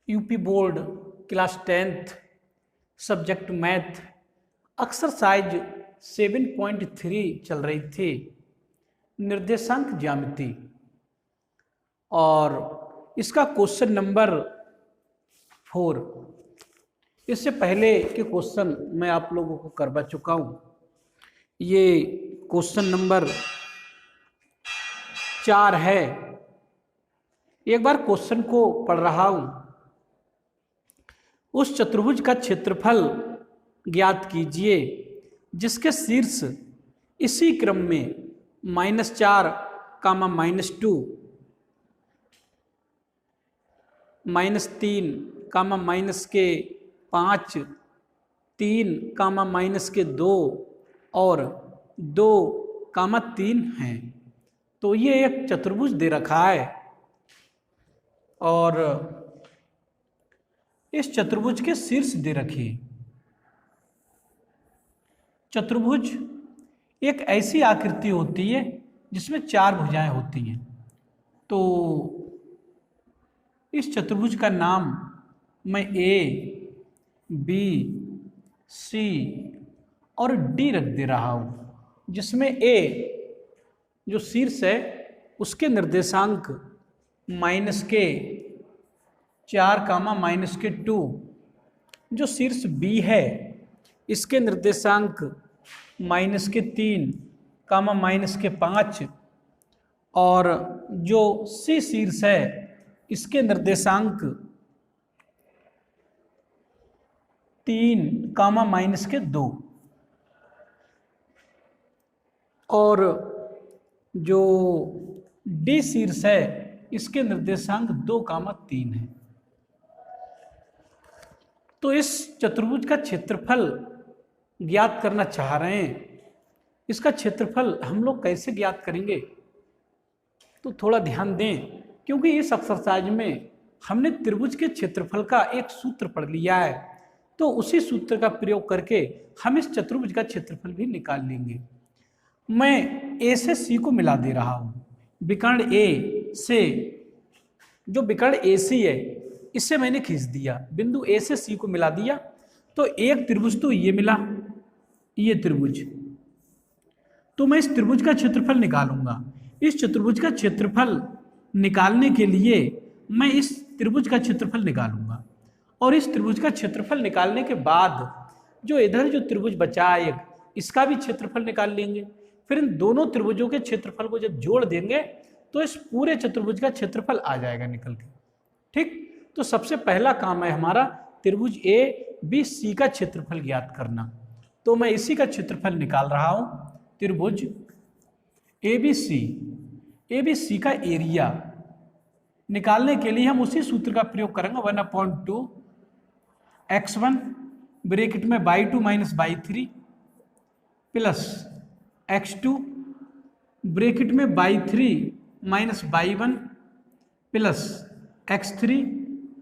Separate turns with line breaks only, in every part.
UP board class 10th subject math exercise 7.3 चल रही थी, निर्देशांक ज्यामिति, और इसका क्वेश्चन नंबर 4। इससे पहले के क्वेश्चन मैं आप लोगों को करवा चुका हूँ। ये क्वेश्चन नंबर 4 है। एक बार क्वेश्चन को पढ़ रहा हूँ। उस चतुर्भुज का क्षेत्रफल ज्ञात कीजिए जिसके शीर्ष इसी क्रम में -4, -2, -3, -5, 3, -2 और 2, 3 हैं। तो ये एक चतुर्भुज दे रखा है और इस चतुर्भुज के शीर्ष दे रखे। चतुर्भुज एक ऐसी आकृति होती है जिसमें 4 भुजाएं होती हैं। तो इस चतुर्भुज का नाम मैं A, B, C और D रख दे रहा हूँ, जिसमें A जो शीर्ष है उसके निर्देशांक -4, -2, जो शीर्ष B है इसके निर्देशांक -3, -5 और जो C शीर्ष है इसके निर्देशांक 3, -2 और जो D शीर्ष है इसके निर्देशांक 2, 3 है। तो इस चतुर्भुज का क्षेत्रफल ज्ञात करना चाह रहे हैं। इसका क्षेत्रफल हम लोग कैसे ज्ञात करेंगे, तो थोड़ा ध्यान दें, क्योंकि इस एक्सरसाइज में हमने त्रिभुज के क्षेत्रफल का एक सूत्र पढ़ लिया है। तो उसी सूत्र का प्रयोग करके हम इस चतुर्भुज का क्षेत्रफल भी निकाल लेंगे। मैं A से C को मिला दे रहा हूँ। विकर्ण A से जो विकर्ण AC है इससे मैंने खींच दिया, बिंदु A से C को मिला दिया। तो एक त्रिभुज तो ये मिला, ये त्रिभुज। तो मैं इस त्रिभुज का क्षेत्रफल निकालूंगा। इस चतुर्भुज का क्षेत्रफल निकालने के लिए मैं इस त्रिभुज का क्षेत्रफल निकालूंगा, और इस त्रिभुज का क्षेत्रफल निकालने के बाद जो इधर जो त्रिभुज बचा है इसका भी क्षेत्रफल निकाल लेंगे। फिर इन दोनों त्रिभुजों के क्षेत्रफल को जब जोड़ देंगे तो इस पूरे चतुर्भुज का क्षेत्रफल आ जाएगा निकल के। ठीक, तो सबसे पहला काम है हमारा त्रिभुज ABC का क्षेत्रफल ज्ञात करना। तो मैं इसी का क्षेत्रफल निकाल रहा हूं। त्रिभुज ABC का एरिया निकालने के लिए हम उसी सूत्र का प्रयोग करेंगे, 1/2 x1 ब्रैकेट में by2 - by3 plus x2 bracket में by3 - by1 प्लस x3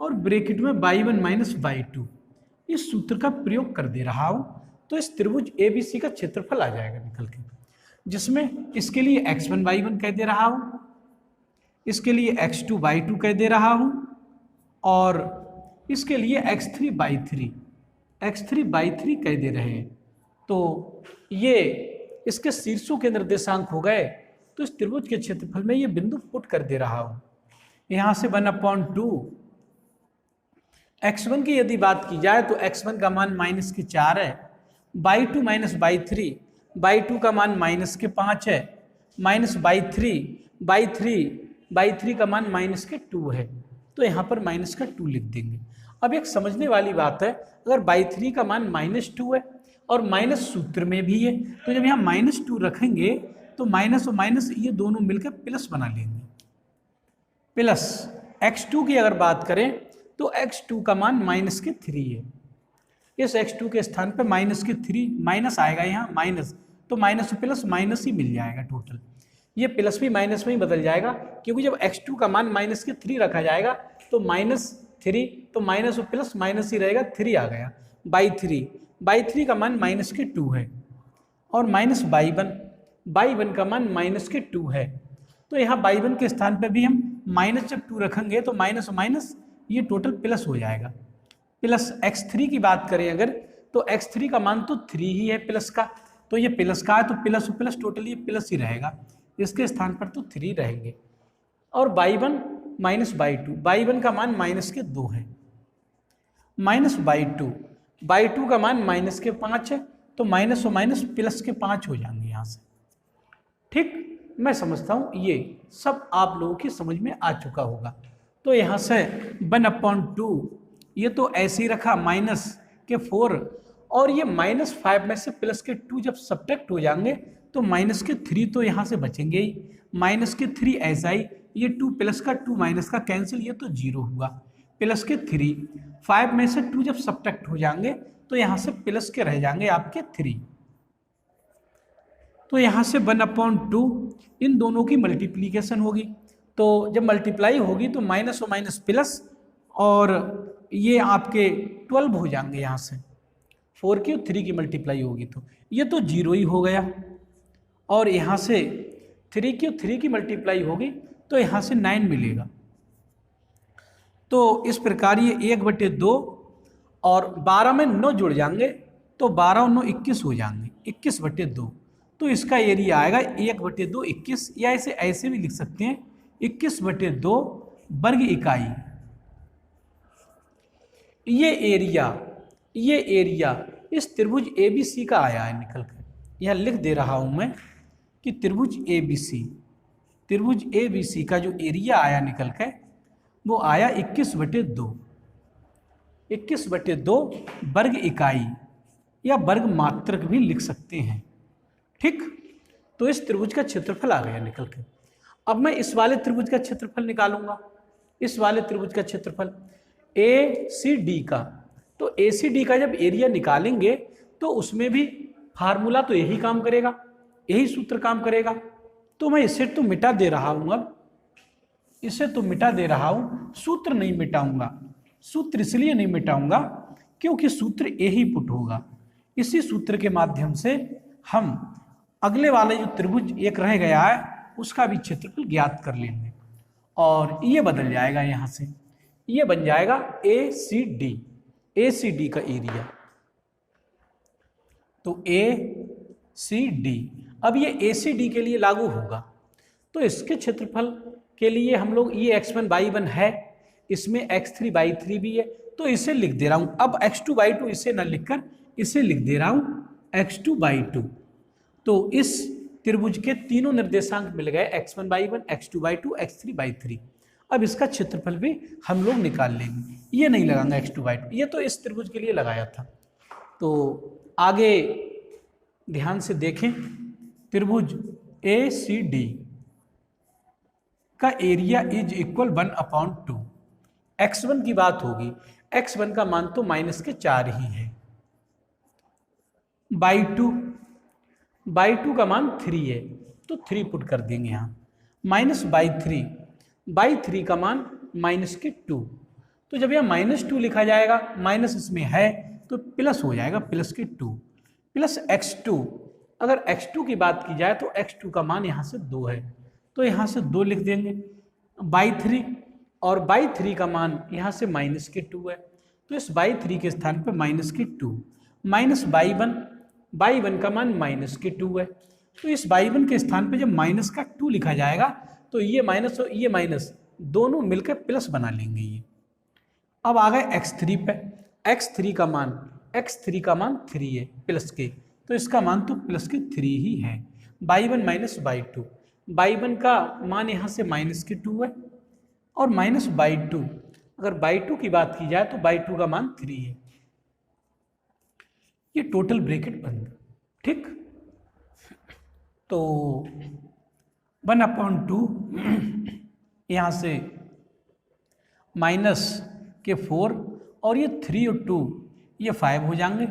और ब्रैकेट में by1 - by2। इस सूत्र का प्रयोग कर दे रहा हूं। तो इस त्रिभुज ABC का क्षेत्रफल आ जाएगा निकल के, जिसमें इसके लिए x1 y1 कह दे रहा हूं, इसके लिए x2 y2 कह दे रहा हूं, और इसके लिए x3 by3 कह दे रहे हैं। तो ये इसके शीर्षों के निर्देशांक हो गए। तो इस त्रिभुज के क्षेत्रफल में ये बिंदु पुट कर दे रहा हूं। यहां से 1/2 x1 की यदि बात की जाए तो x1 का मान -4 है, by2 - by3 by2 का मान -5 है, माइनस by3 का मान -2 है। तो यहाँ पर -2 लिख देंगे। अब एक समझने वाली बात है, अगर by3 का मान -2 है और माइनस सूत्र में भी है, तो जब यहाँ -2 रखेंगे तो माइनस और माइनस ये दोनों मिलकर प्लस बना लेंगे। प्लस x2 की अगर बात करें तो x2 का मान -3 है। इस x2 के स्थान पर -3 माइनस आएगा, यहाँ माइनस, तो माइनस प्लस माइनस ही मिल जाएगा टोटल। ये प्लस भी माइनस में ही बदल जाएगा, क्योंकि जब x2 का मान -3 रखा जाएगा तो -3, तो माइनस और प्लस माइनस ही रहेगा, 3 आ गया। by3 का मान -2 है, और माइनस by1 का मान -2 है। तो यहाँ by1 के स्थान पर भी हम माइनस जब 2 रखेंगे तो माइनस और माइनस ये टोटल प्लस हो जाएगा। प्लस x3 की बात करें अगर, तो x3 का मान तो 3 ही है प्लस का, तो ये प्लस का है तो प्लस प्लस टोटल ये प्लस ही रहेगा, इसके स्थान पर तो 3 रहेंगे। और y1 माइनस y2, y1 का मान माइनस के 2 है, माइनस y2 का मान माइनस के 5 है, तो माइनस और माइनस प्लस के 5 हो जाएंगे यहाँ से। ठीक, मैं समझता हूँ ये सब आप लोगों की समझ में आ चुका होगा। तो यहाँ से 1/2 ये तो ऐसे ही रखा, माइनस के 4, और ये -5 में से प्लस के 2 जब सब्ट्रैक्ट हो जाएंगे तो माइनस के 3 तो यहाँ से बचेंगे ही, माइनस के 3 ऐसा ही, ये 2 प्लस का 2 माइनस का कैंसिल, ये तो 0 हुआ, प्लस के 3, 5 में से 2 जब सब्ट्रैक्ट हो जाएंगे तो यहाँ से प्लस के रह जाएंगे आपके 3। तो यहाँ से 1/2 इन दोनों की मल्टीप्लीकेशन होगी, तो जब मल्टीप्लाई होगी तो माइनस और माइनस प्लस, और ये आपके 12 हो जाएंगे यहाँ से, 4 की और 3 की मल्टीप्लाई होगी तो ये तो 0 ही हो गया। और यहाँ से 3 की और 3 की मल्टीप्लाई होगी तो यहाँ से 9 मिलेगा। तो इस प्रकार ये 1/2 और 12 में 9 जुड़ जाएंगे तो 12 और 9 21 हो जाएंगे, 21/2। तो इसका एरिया आएगा 1/2 21, या इसे ऐसे भी लिख सकते हैं 21/2 वर्ग इकाई। ये एरिया इस त्रिभुज ABC का आया है निकल कर, यहाँ लिख दे रहा हूं मैं कि त्रिभुज ABC का जो एरिया आया निकल कर वो आया 21/2 वर्ग इकाई, या वर्ग मात्रक भी लिख सकते हैं। ठीक, तो इस त्रिभुज का क्षेत्रफल आ गया निकल के। अब मैं इस वाले त्रिभुज का क्षेत्रफल निकालूंगा, इस वाले त्रिभुज का क्षेत्रफल ACD का। तो ACD का जब एरिया निकालेंगे तो उसमें भी फार्मूला तो यही काम करेगा, यही सूत्र काम करेगा। तो मैं इसे तो मिटा दे रहा हूं, अब इसे तो मिटा दे रहा हूं, सूत्र नहीं मिटाऊंगा। सूत्र इसलिए नहीं मिटाऊंगा क्योंकि सूत्र यही पुट होगा, इसी सूत्र के माध्यम से हम अगले वाले जो त्रिभुज एक रह गया है उसका भी क्षेत्रफल ज्ञात कर लेंगे, और ये बदल जाएगा, यहाँ से ये बन जाएगा ACD का एरिया। तो ACD, अब ये ACD के लिए लागू होगा, तो इसके क्षेत्रफल के लिए हम लोग ये x1 y1 है, इसमें x3 y3 भी है, तो इसे लिख दे रहा हूं। अब x2 y2 इसे न लिखकर इसे लिख दे रहा हूं x2 y2। तो इस त्रिभुज के तीनों निर्देशांक मिल गए, x1 y1, x2 y2, x3 y3। अब इसका क्षेत्रफल भी हम लोग निकाल लेंगे, ये नहीं लगाऊंगा x2 y2, ये तो इस त्रिभुज के लिए लगाया था। तो आगे ध्यान से देखें, त्रिभुज ACD का एरिया इज इक्वल 1/2। x1 की बात होगी, x1 का मान तो -4 ही है, y2 का मान 3 है, तो 3 पुट कर देंगे यहाँ, माइनस y3 का मान -2। तो जब यह -2 लिखा जाएगा, माइनस इसमें है तो प्लस हो जाएगा, प्लस के 2 प्लस x2। अगर x2 की बात की जाए तो x2 का मान यहाँ से 2 है, तो यहाँ से 2 लिख देंगे, y3, और y3 का मान यहाँ से -2 है, तो इस y3 के स्थान पर -2, माइनस y1 का मान -2 है, तो इस y1 के स्थान पर जब -2 लिखा जाएगा तो ये माइनस और ये माइनस दोनों मिलकर प्लस बना लेंगे ये। अब आ गए x3 पे, x3 का मान 3 है प्लस के, तो इसका मान तो प्लस के 3 ही है। y1 माइनस y2, y1 का मान यहाँ से -2 है, और माइनस y2, अगर y2 की बात की जाए तो y2 का मान 3 है। ये टोटल ब्रैकेट बंद, ठीक। तो 1/2 यहाँ से -4, और ये 3 और 2 ये 5 हो जाएंगे,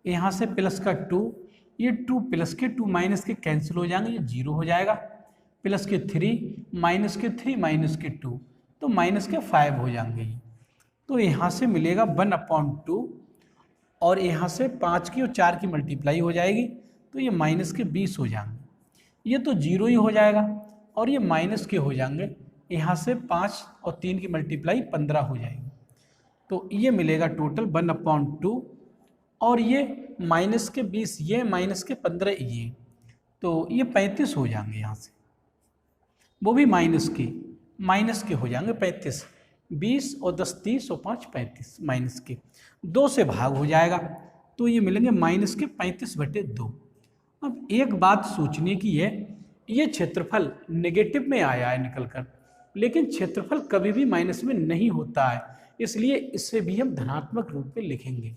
यहाँ से प्लस का 2, ये 2 प्लस के 2 माइनस के कैंसिल हो जाएंगे, ये 0 हो जाएगा, प्लस के 3 माइनस के 3 माइनस के 2, तो माइनस के 5 हो जाएंगे ये। तो यहाँ से मिलेगा 1/2, और यहाँ से 5 की और 4 की मल्टीप्लाई हो जाएगी, तो ये -20 हो जाएंगे, ये तो 0 ही हो जाएगा, और ये माइनस के हो जाएंगे, यहाँ से 5 और 3 की मल्टीप्लाई 15 हो जाएगी। तो ये मिलेगा टोटल 1/2 और ये माइनस के 20 ये माइनस के 15 ये, तो ये 35 हो जाएंगे यहाँ से, वो भी माइनस के हो जाएंगे 35। 20 और 10 30 और 5 35 माइनस के 2 से भाग हो जाएगा, तो ये मिलेंगे माइनस के 35/2। अब एक बात सोचने की है, ये क्षेत्रफल नेगेटिव में आया है निकल कर, लेकिन क्षेत्रफल कभी भी माइनस में नहीं होता है, इसलिए इससे भी हम धनात्मक रूप में लिखेंगे।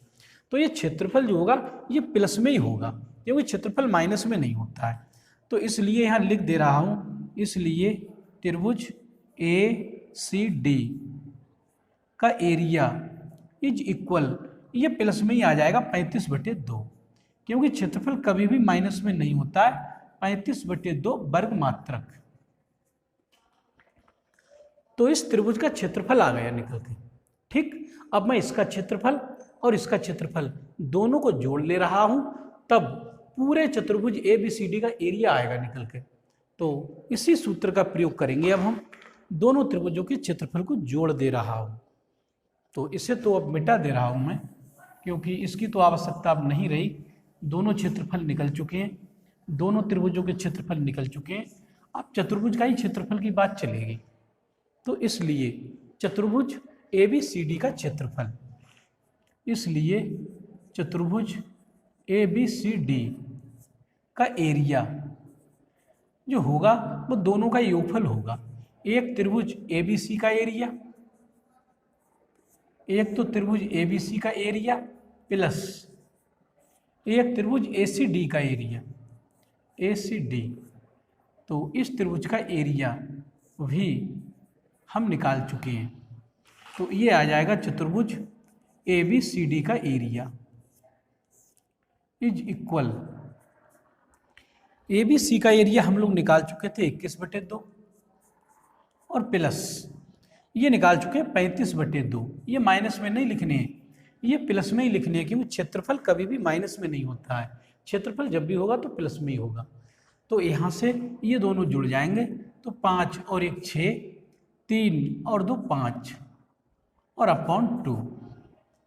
तो ये क्षेत्रफल जो होगा ये प्लस में ही होगा, क्योंकि क्षेत्रफल माइनस में नहीं होता है। तो इसलिए यहाँ लिख दे रहा हूँ, इसलिए त्रिभुज ACD का एरिया इज इक्वल, ये प्लस में ही आ जाएगा 35/2, क्योंकि क्षेत्रफल कभी भी माइनस में नहीं होता है। 35/2 वर्ग मात्रक। तो इस त्रिभुज का क्षेत्रफल आ गया निकल के। ठीक, अब मैं इसका क्षेत्रफल और इसका क्षेत्रफल दोनों को जोड़ ले रहा हूं, तब पूरे चतुर्भुज ABCD का एरिया आएगा निकल के। तो इसी सूत्र का प्रयोग करेंगे। अब हम दोनों त्रिभुजों के क्षेत्रफल को जोड़ दे रहा हूं, तो इसे तो अब मिटा दे रहा हूं मैं, क्योंकि इसकी तो आवश्यकता अब नहीं रही। दोनों क्षेत्रफल निकल चुके हैं, दोनों त्रिभुजों के क्षेत्रफल निकल चुके हैं। अब चतुर्भुज का ही क्षेत्रफल की बात चलेगी। तो इसलिए चतुर्भुज ABCD का क्षेत्रफल, इसलिए चतुर्भुज ABCD का एरिया जो होगा वो दोनों का योगफल होगा। एक त्रिभुज ABC का एरिया, एक तो त्रिभुज ABC का एरिया प्लस एक त्रिभुज ACD का एरिया, ACD। तो इस त्रिभुज का एरिया भी हम निकाल चुके हैं। तो ये आ जाएगा चतुर्भुज ABCD का एरिया इज इक्वल, ABC का एरिया हम लोग निकाल चुके थे 21/2 और प्लस ये निकाल चुके हैं 35/2। ये माइनस में नहीं लिखने हैं, ये प्लस में ही लिखने हैं, क्योंकि क्षेत्रफल कभी भी माइनस में नहीं होता है। क्षेत्रफल जब भी होगा तो प्लस में ही होगा। तो यहाँ से ये दोनों जुड़ जाएंगे, तो 5 और 1 6, 3 और 2 5 और अपॉन 2,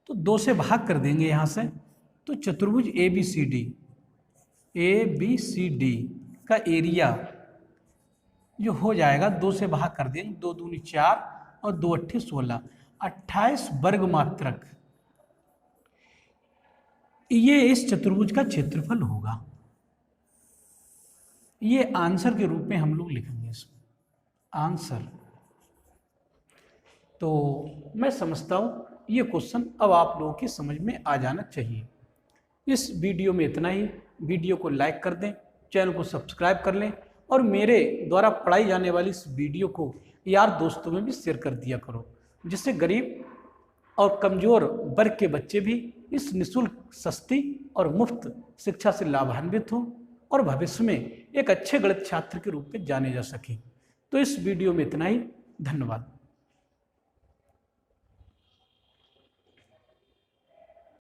तो 2 से भाग कर देंगे यहाँ से। तो चतुर्भुज ABCD का एरिया जो हो जाएगा 2 से भाग कर देंगे, 2 दूनी 4 और 2 अट्ठे 16, 28 वर्ग मात्रक ये इस चतुर्भुज का क्षेत्रफल होगा। ये आंसर के रूप में हम लोग लिखेंगे इसमें आंसर। तो मैं समझता हूँ ये क्वेश्चन अब आप लोगों की समझ में आ जाना चाहिए। इस वीडियो में इतना ही। वीडियो को लाइक कर दें, चैनल को सब्सक्राइब कर लें और मेरे द्वारा पढ़ाई जाने वाली इस वीडियो को यार दोस्तों में भी शेयर कर दिया करो, जिससे गरीब और कमज़ोर वर्ग के बच्चे भी इस निःशुल्क, सस्ती और मुफ्त शिक्षा से लाभान्वित हों और भविष्य में एक अच्छे गणित छात्र के रूप में जाने जा सकें। तो इस वीडियो में इतना ही। धन्यवाद।